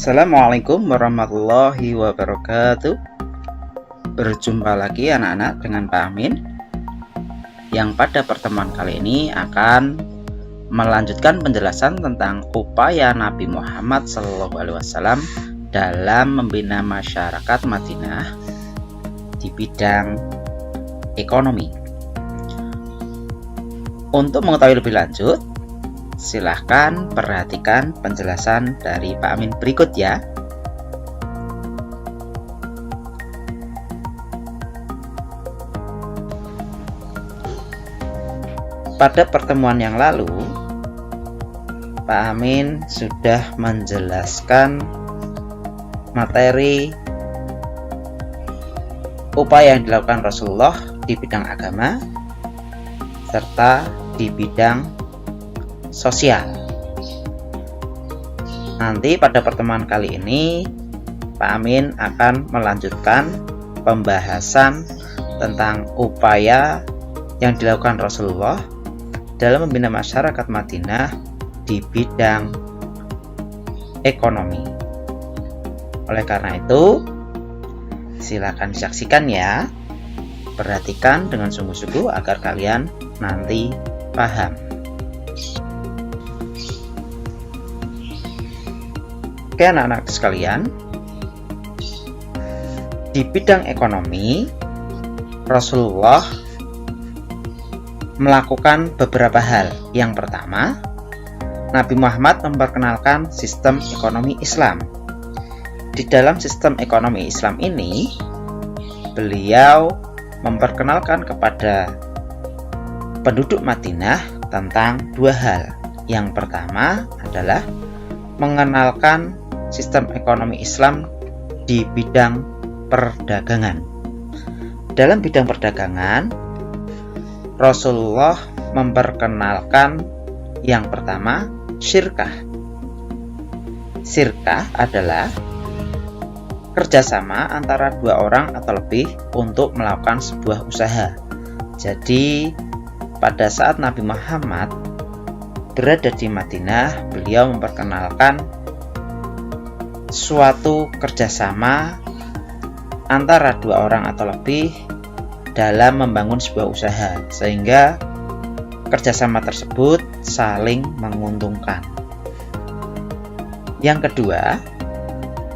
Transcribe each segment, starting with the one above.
Assalamualaikum warahmatullahi wabarakatuh. Berjumpa lagi anak-anak dengan Pak Amin, yang pada pertemuan kali ini akan melanjutkan penjelasan tentang upaya Nabi Muhammad SAW dalam membina masyarakat Madinah di bidang ekonomi. Untuk mengetahui lebih lanjut, silahkan perhatikan penjelasan dari Pak Amin berikut ya. Pada pertemuan yang lalu, Pak Amin sudah menjelaskan materi upaya yang dilakukan Rasulullah di bidang agama serta di bidang sosial. Nanti pada pertemuan kali ini Pak Amin akan melanjutkan pembahasan tentang upaya yang dilakukan Rasulullah dalam membina masyarakat Madinah di bidang ekonomi. Oleh karena itu, silakan disaksikan ya. Perhatikan dengan sungguh-sungguh agar kalian nanti paham. Oke anak-anak sekalian, di bidang ekonomi Rasulullah melakukan beberapa hal. Yang pertama, Nabi Muhammad memperkenalkan sistem ekonomi Islam. Di dalam sistem ekonomi Islam ini, beliau memperkenalkan kepada penduduk Madinah tentang dua hal. Yang pertama adalah mengenalkan sistem ekonomi Islam di bidang perdagangan. Dalam bidang perdagangan, Rasulullah memperkenalkan yang pertama, syirkah. Syirkah adalah kerjasama antara dua orang atau lebih untuk melakukan sebuah usaha. Jadi, pada saat Nabi Muhammad berada di Madinah, beliau memperkenalkan suatu kerjasama antara dua orang atau lebih dalam membangun sebuah usaha, sehingga kerjasama tersebut saling menguntungkan. Yang kedua,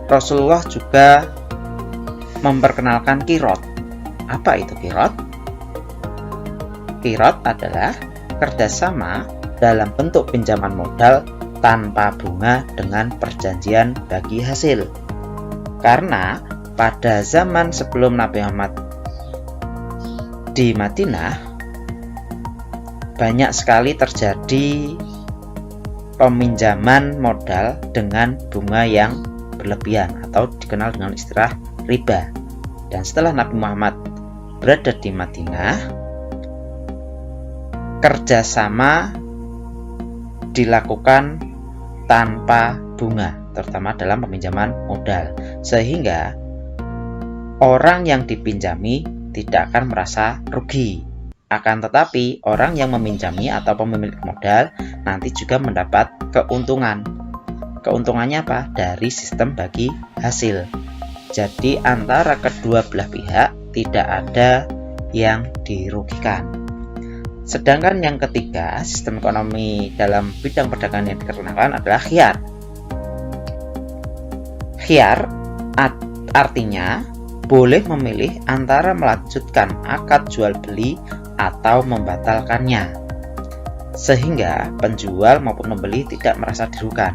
Rasulullah juga memperkenalkan qirot. Apa itu qirot? Qirot adalah kerjasama dalam bentuk pinjaman modal tanpa bunga dengan perjanjian bagi hasil. Karena pada zaman sebelum Nabi Muhammad di Madinah, banyak sekali terjadi peminjaman modal dengan bunga yang berlebihan atau dikenal dengan istilah riba. Dan setelah Nabi Muhammad berada di Madinah, kerjasama dilakukan tanpa bunga, terutama dalam peminjaman modal, sehingga orang yang dipinjami tidak akan merasa rugi. Akan tetapi orang yang meminjami atau pemilik modal nanti juga mendapat keuntungan. Keuntungannya apa? Dari sistem bagi hasil. Jadi antara kedua belah pihak tidak ada yang dirugikan. Sedangkan yang ketiga, sistem ekonomi dalam bidang perdagangan yang dikenalkan adalah khiyar. Khiyar artinya boleh memilih antara melanjutkan akad jual beli atau membatalkannya, sehingga penjual maupun pembeli tidak merasa dirugikan.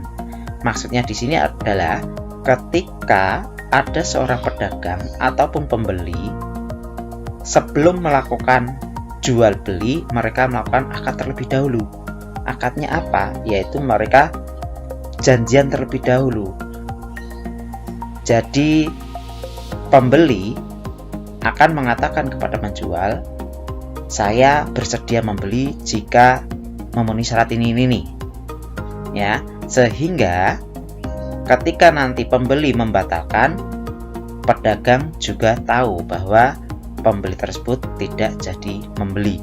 Maksudnya di sini adalah ketika ada seorang pedagang ataupun pembeli, sebelum melakukan jual beli, mereka melakukan akad terlebih dahulu. Akadnya apa? Yaitu mereka janjian terlebih dahulu. Jadi pembeli akan mengatakan kepada penjual, saya bersedia membeli jika memenuhi syarat ini. Ya, sehingga ketika nanti pembeli membatalkan, pedagang juga tahu bahwa pembeli tersebut tidak jadi membeli.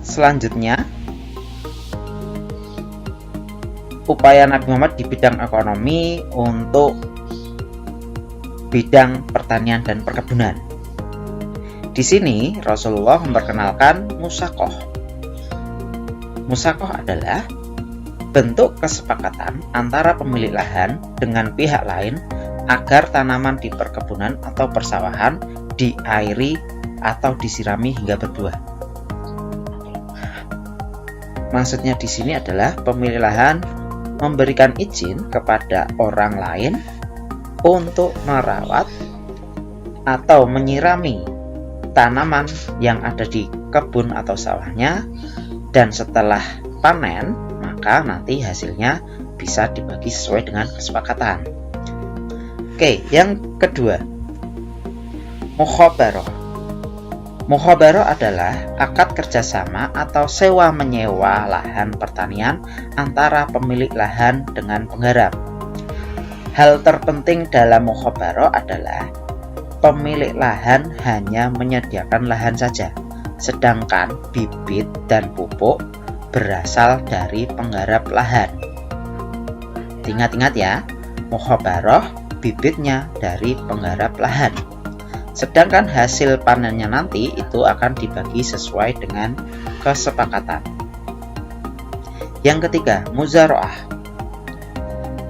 Selanjutnya, upaya Nabi Muhammad di bidang ekonomi untuk bidang pertanian dan perkebunan. Di sini Rasulullah memperkenalkan musakoh. Musakoh adalah bentuk kesepakatan antara pemilik lahan dengan pihak lain agar tanaman di perkebunan atau persawahan diairi atau disirami hingga berbuah. Maksudnya di sini adalah pemilik lahan memberikan izin kepada orang lain untuk merawat atau menyirami tanaman yang ada di kebun atau sawahnya, dan setelah panen maka nanti hasilnya bisa dibagi sesuai dengan kesepakatan. Oke, yang kedua, mukhabarah. Mukhabarah adalah akad kerjasama atau sewa menyewa lahan pertanian antara pemilik lahan dengan penggarap. Hal terpenting dalam mukhabarah adalah pemilik lahan hanya menyediakan lahan saja, sedangkan bibit dan pupuk berasal dari penggarap lahan. Ingat-ingat ya, mukhabarah bibitnya dari penggarap lahan, sedangkan hasil panennya nanti itu akan dibagi sesuai dengan kesepakatan. Yang ketiga, muzaraah.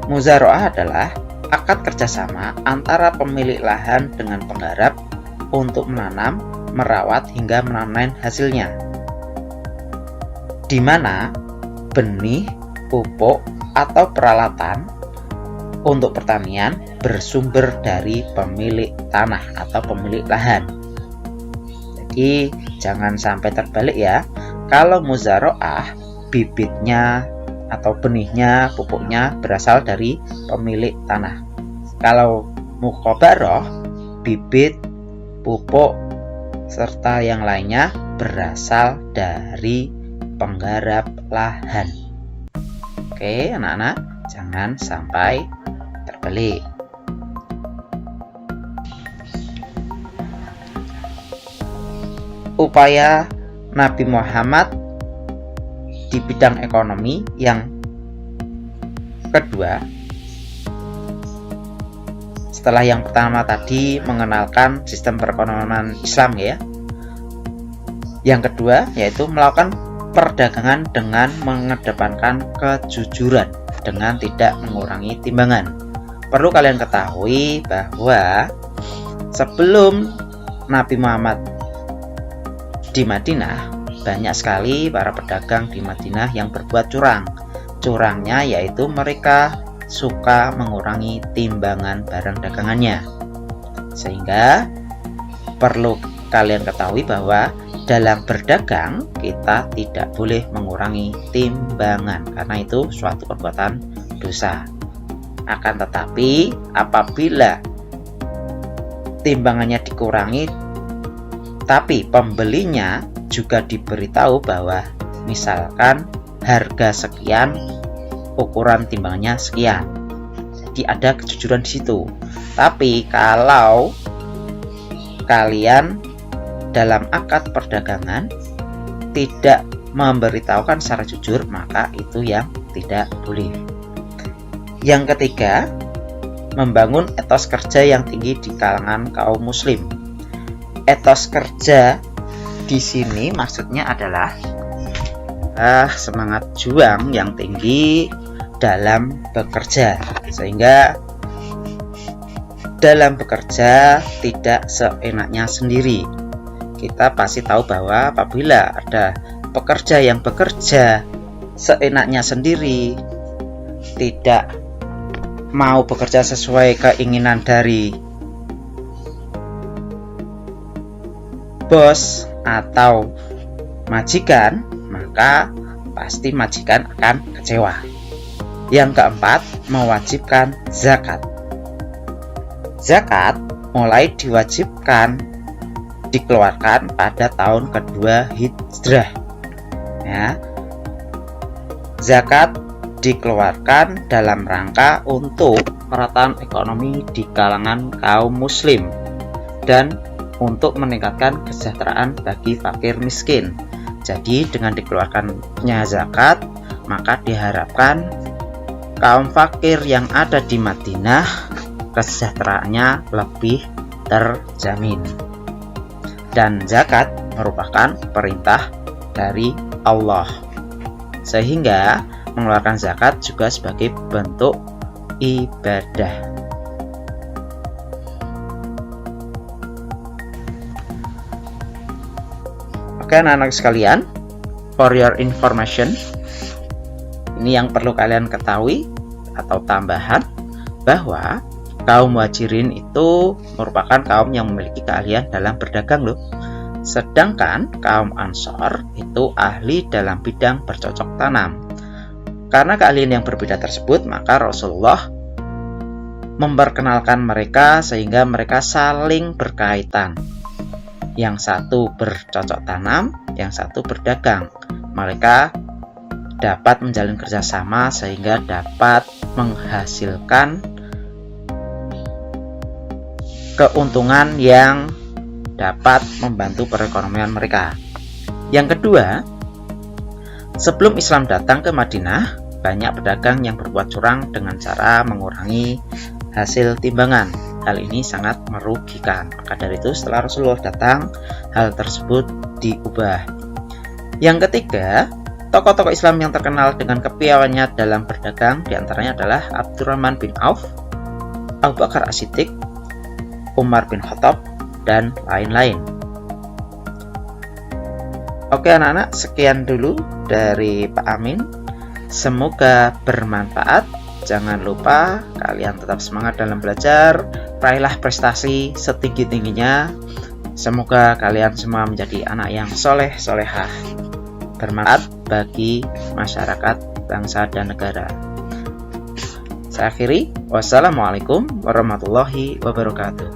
Muzaraah adalah akad kerjasama antara pemilik lahan dengan penggarap untuk menanam, merawat hingga memanen hasilnya, di mana benih, pupuk, atau peralatan untuk pertanian bersumber dari pemilik tanah atau pemilik lahan. Jadi jangan sampai terbalik ya. Kalau muzaraah, bibitnya atau benihnya, pupuknya berasal dari pemilik tanah. Kalau mukhabarah, bibit, pupuk, serta yang lainnya berasal dari penggarap lahan. Oke, anak-anak, jangan sampai terbalik. Upaya Nabi Muhammad di bidang ekonomi yang kedua, setelah yang pertama tadi mengenalkan sistem perekonomian Islam ya, yang kedua yaitu melakukan perdagangan dengan mengedepankan kejujuran dengan tidak mengurangi timbangan. Perlu kalian ketahui bahwa sebelum Nabi Muhammad di Madinah, banyak sekali para pedagang di Madinah yang berbuat curang. Curangnya yaitu mereka suka mengurangi timbangan barang dagangannya. Sehingga perlu kalian ketahui bahwa dalam berdagang kita tidak boleh mengurangi timbangan, karena itu suatu perbuatan dosa. Akan tetapi apabila timbangannya dikurangi tapi pembelinya juga diberitahu bahwa misalkan harga sekian, ukuran timbangannya sekian, jadi ada kejujuran di situ. Tapi kalau kalian dalam akad perdagangan tidak memberitahukan secara jujur, maka itu yang tidak boleh. Yang ketiga, membangun etos kerja yang tinggi di kalangan kaum muslim. Etos kerja di sini maksudnya adalah semangat juang yang tinggi dalam bekerja, sehingga dalam bekerja tidak seenaknya sendiri. Kita pasti tahu bahwa apabila ada pekerja yang bekerja seenaknya sendiri, tidak mau bekerja sesuai keinginan dari bos atau majikan, maka pasti majikan akan kecewa. Yang keempat, mewajibkan zakat. Zakat mulai diwajibkan dikeluarkan pada tahun kedua Hijrah. Ya. Zakat dikeluarkan dalam rangka untuk perataan ekonomi di kalangan kaum muslim dan untuk meningkatkan kesejahteraan bagi fakir miskin. Jadi dengan dikeluarkannya zakat, maka diharapkan kaum fakir yang ada di Madinah kesejahteraannya lebih terjamin. Dan zakat merupakan perintah dari Allah, sehingga mengeluarkan zakat juga sebagai bentuk ibadah. Oke anak-anak sekalian, for your information, ini yang perlu kalian ketahui atau tambahan, bahwa kaum muhajirin itu merupakan kaum yang memiliki keahlian dalam berdagang loh. Sedangkan kaum ansor itu ahli dalam bidang bercocok tanam. Karena keahlian yang berbeda tersebut, maka Rasulullah memperkenalkan mereka sehingga mereka saling berkaitan. Yang satu bercocok tanam, yang satu berdagang. Mereka dapat menjalin kerjasama sehingga dapat menghasilkan keuntungan yang dapat membantu perekonomian mereka. Yang kedua, sebelum Islam datang ke Madinah, banyak pedagang yang berbuat curang dengan cara mengurangi hasil timbangan. Hal ini sangat merugikan. Maka dari itu setelah Rasulullah datang, hal tersebut diubah. Yang ketiga, tokoh-tokoh Islam yang terkenal dengan kepiawaiannya dalam berdagang diantaranya adalah Abdurrahman bin Auf, Abu Bakar As-Siddiq, Umar bin Khattab, dan lain-lain. Oke anak-anak, sekian dulu dari Pak Amin. Semoga bermanfaat. Jangan lupa kalian tetap semangat dalam belajar. Raihlah prestasi setinggi-tingginya. Semoga kalian semua menjadi anak yang soleh-solehah, bermanfaat bagi masyarakat, bangsa, dan negara. Saya akhiri. Wassalamualaikum warahmatullahi wabarakatuh.